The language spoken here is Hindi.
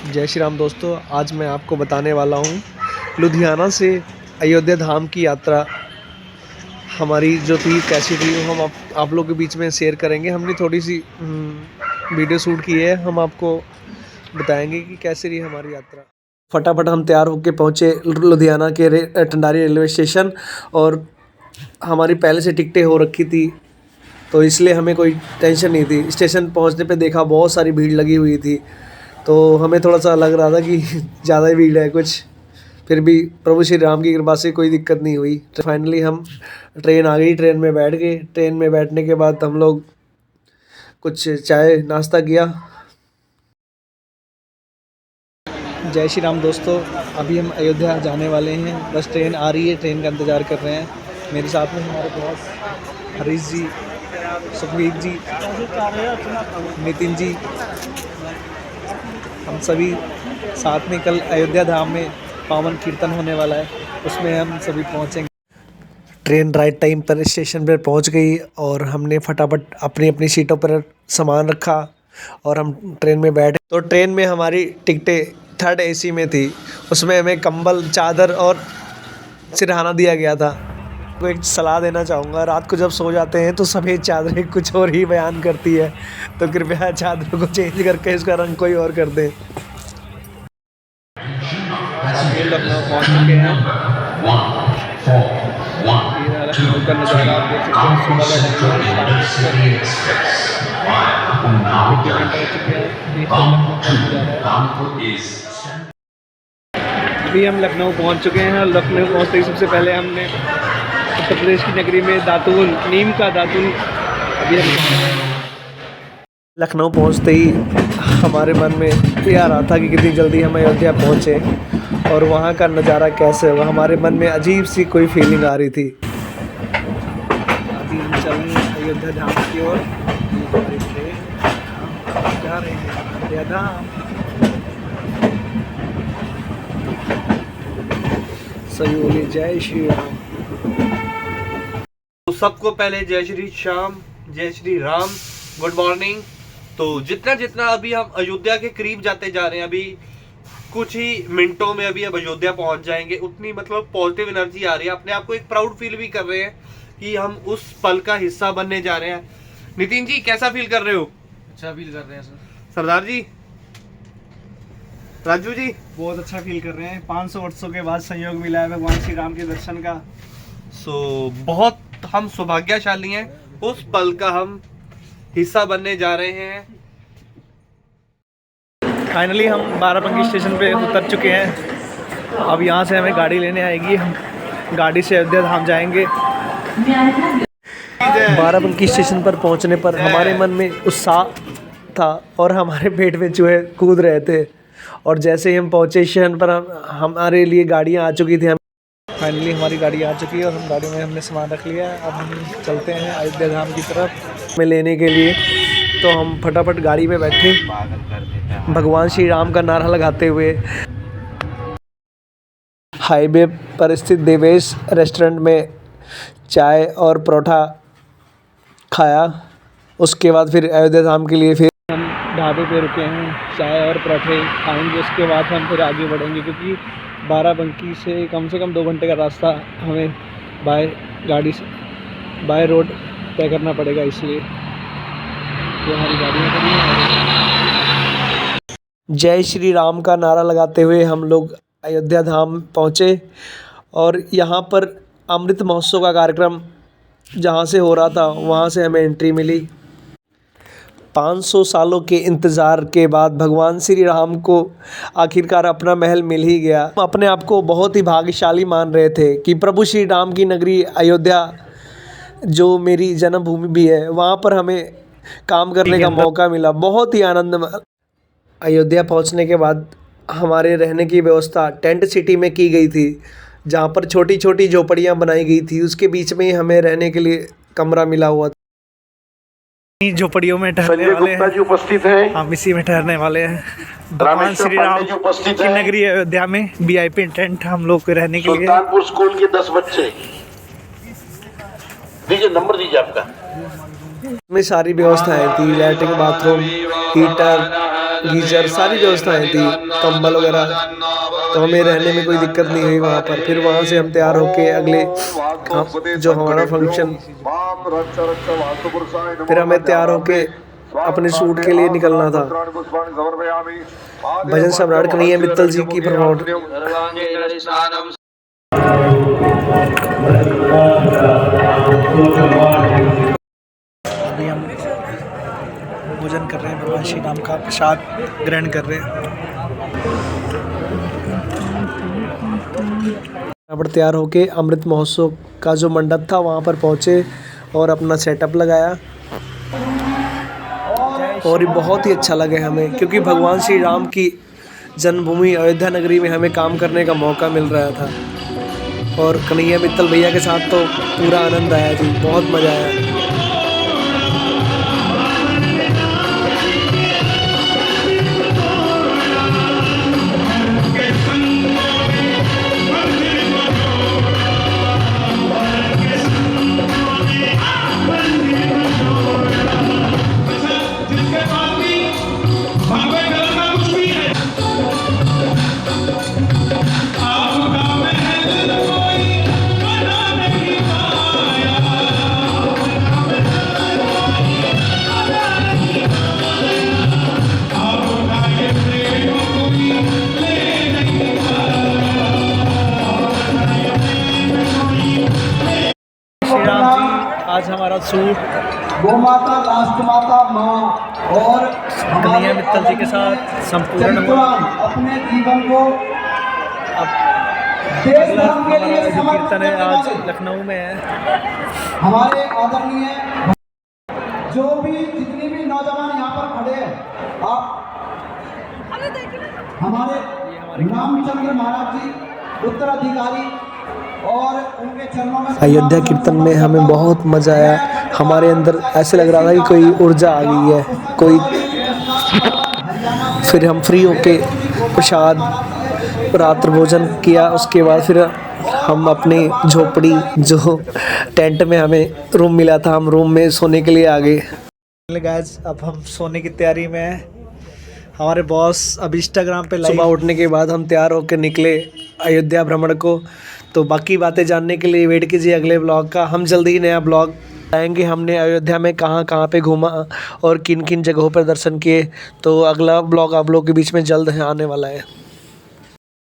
जय श्री राम दोस्तों, आज मैं आपको बताने वाला हूँ लुधियाना से अयोध्या धाम की यात्रा हमारी जो थी कैसी थी। हम आप लोगों के बीच में शेयर करेंगे। हमने थोड़ी सी वीडियो शूट की है, हम आपको बताएंगे कि कैसी रही हमारी यात्रा। फटाफट हम तैयार होकर पहुँचे लुधियाना के टंडारी रेलवे स्टेशन, और हमारी पहले से टिकटें हो रखी थी तो इसलिए हमें कोई टेंशन नहीं थी। स्टेशन पहुँचने पे देखा बहुत सारी भीड़ लगी हुई थी, तो हमें थोड़ा सा लग रहा था कि ज़्यादा ही भीड़ है कुछ। फिर भी प्रभु श्री राम की कृपा से कोई दिक्कत नहीं हुई। तो फाइनली हम ट्रेन आ गई, ट्रेन में बैठ गए। ट्रेन में बैठने के बाद हम लोग कुछ चाय नाश्ता किया। जय श्री राम दोस्तों, अभी हम अयोध्या जाने वाले हैं। बस ट्रेन आ रही है, ट्रेन का इंतज़ार कर रहे हैं। मेरे साथ में हमारे बॉस हरीश जी, सुखवीर जी, नितिन जी, हम सभी साथ में कल अयोध्या धाम में पावन कीर्तन होने वाला है, उसमें हम सभी पहुंचेंगे। ट्रेन राइट टाइम पर स्टेशन पर पहुंच गई और हमने फटाफट अपनी अपनी सीटों पर सामान रखा और हम ट्रेन में बैठे। तो ट्रेन में हमारी टिकटें थर्ड एसी में थी, उसमें हमें कंबल, चादर और सिरहाना दिया गया था। को एक सलाह देना चाहूँगा, रात को जब सो जाते हैं तो सफ़ेद चादरें कुछ और ही बयान करती है, तो कृपया चादरों को चेंज करके इसका रंग कोई और कर दें। लखनऊ पहुँच चुके हैं। लखनऊ का नज़ारा आप देख सकते हैं। सुबह का अभी हम लखनऊ पहुँच चुके हैं। लखनऊ पहुँचते ही सबसे पहले हमने उत्तर प्रदेश की नगरी में दातून, नीम का दातून अभी लखनऊ पहुँचते ही हमारे मन में ये आ रहा था कि कितनी जल्दी हम अयोध्या पहुँचे और वहाँ का नज़ारा कैसे होगा। हमारे मन में अजीब सी कोई फीलिंग आ रही थी। अभी हम चल रहे हैं अयोध्या धाम की ओर, जा रहे हैं अयोध्या धाम। सभी बोलिए जय श्री राम। तो सबको पहले जय श्री श्याम, जय श्री राम, गुड मॉर्निंग। तो जितना जितना अभी हम अयोध्या के करीब जाते जा रहे हैं, अभी कुछ ही मिनटों में अभी अब अयोध्या पहुंच जाएंगे, उतनी मतलब पॉजिटिव एनर्जी आ रही है। अपने आप को एक प्राउड फील भी कर रहे हैं कि हम उस पल का हिस्सा बनने जा रहे हैं। नितिन जी कैसा फील कर रहे हो? अच्छा फील कर रहे हैं सर। सरदार जी, राजू जी? बहुत अच्छा फील कर रहे हैं। 500 वर्षों के बाद संयोग मिला है भगवान श्री राम के दर्शन का। बहुत हम सौभाग्यशाली हैं, उस पल का हम हिस्सा बनने जा रहे हैं। फाइनली हम बाराबंकी स्टेशन पे उतर चुके हैं। अब यहाँ से हमें गाड़ी लेने आएगी, हम गाड़ी से अयोध्या धाम जाएंगे। बाराबंकी स्टेशन पर पहुंचने पर हमारे मन में उत्साह था और हमारे पेट में चूहे कूद रहे थे, और जैसे ही हम पहुंचे स्टेशन पर हमारे लिए गाड़ियां आ चुकी थी। फाइनली हमारी गाड़ी आ चुकी है और हम गाड़ी में हमने सामान रख लिया है। अब हम चलते हैं अयोध्या धाम की तरफ में लेने के लिए। तो हम फटाफट गाड़ी में बैठे, भगवान श्री राम का नारा लगाते हुए हाईवे पर स्थित देवेश रेस्टोरेंट में चाय और परोठा खाया। उसके बाद फिर अयोध्या धाम के लिए फिर हम ढाबे पे रुके हैं, चाय और पराठे खाएंगे। उसके बाद हम फिर आगे बढ़ेंगे, क्योंकि बाराबंकी से कम 2 घंटे का रास्ता हमें गाड़ी से बाय रोड तय करना पड़ेगा, इसलिए ये हमारी गाड़ियाँ खड़ी हैं। जय श्री राम का नारा लगाते हुए हम लोग अयोध्या धाम पहुँचे, और यहाँ पर अमृत महोत्सव का कार्यक्रम जहाँ से हो रहा था वहाँ से हमें एंट्री मिली। 500 सालों के इंतज़ार के बाद भगवान श्री राम को आखिरकार अपना महल मिल ही गया। हम अपने आप को बहुत ही भाग्यशाली मान रहे थे कि प्रभु श्री राम की नगरी अयोध्या, जो मेरी जन्मभूमि भी है, वहाँ पर हमें काम करने का मौका मिला। बहुत ही आनंद। अयोध्या पहुँचने के बाद हमारे रहने की व्यवस्था टेंट सिटी में की गई थी, जहाँ पर छोटी छोटी झोपड़ियाँ बनाई गई थी। उसके बीच में ही हमें रहने के लिए कमरा मिला हुआ था। झोपड़ियों में ठहरने वाले हैं, जी उपस्थित हैं। हम इसी में ठहरने वाले हैं। भगवान श्री राम की नगरी अयोध्या में VIP टेंट हम लोग को रहने के लिए। सुल्तानपुर स्कूल के 10 बच्चे। दीजिए नंबर, दीजिए आपका। में सारी व्यवस्थाएं थी, लैट्रिन, बाथरूम, हीटर, गीजर सारी व्यवस्थाएं थी, कंबल वगैरह, तो हमें रहने में कोई दिक्कत नहीं हुई वहाँ पर। फिर वहाँ से हम तैयार होके अगले जो हमारा फंक्शन, फिर हमें तैयार होके अपने शूट के लिए निकलना था। भजन सम्राट कन्हैया मित्तल जी की प्रमोट। अभी हम भोजन कर रहे हैं, भगवान श्री राम का प्रसाद ग्रहण कर रहे हैं। यहाँ पर तैयार होके अमृत महोत्सव का जो मंडप था वहाँ पर पहुँचे और अपना सेटअप लगाया, और ये बहुत ही अच्छा लगा हमें, क्योंकि भगवान श्री राम की जन्मभूमि अयोध्या नगरी में हमें काम करने का मौका मिल रहा था। और कन्हैया मित्तल भैया के साथ तो पूरा आनंद आया जी, बहुत मज़ा आया। आज हमारा सूट गो माता, राष्ट्र माता, माँ और कन्हैया मित्तल जी के साथ संपूर्ण हुआ। अपने जीवन को अब देश अगला धर्म के लिए हमारा जो समर्पित कीर्तन है करने आज वाले लखनऊ में है। हमारे आदरणीय जो भी जितनी भी नौजवान यहाँ पर खड़े हैं, आप हमारे रामचंद्र महाराज जी उत्तराधिकारी और उनके चरणों में अयोध्या कीर्तन में हमें बहुत मज़ा आया। हमारे अंदर ऐसे लग रहा था कि कोई ऊर्जा आ गई है, कोई। फिर हम फ्री होके प्रसाद रात्र भोजन किया। उसके बाद फिर हम अपनी झोपड़ी, जो टेंट में हमें रूम मिला था, हम रूम में सोने के लिए आ गए। गाइस अब हम सोने की तैयारी में हैं। हमारे बॉस अब इंस्टाग्राम पे लाइव। सुबह उठने के बाद हम तैयार होकर निकले अयोध्या भ्रमण को। तो बाकी बातें जानने के लिए वेट कीजिए अगले ब्लॉग का। हम जल्दी ही नया ब्लॉग आएंगे। हमने अयोध्या में कहाँ कहाँ पे घूमा और किन किन जगहों पर दर्शन किए, तो अगला ब्लॉग आप लोगों के बीच में जल्द आने वाला है।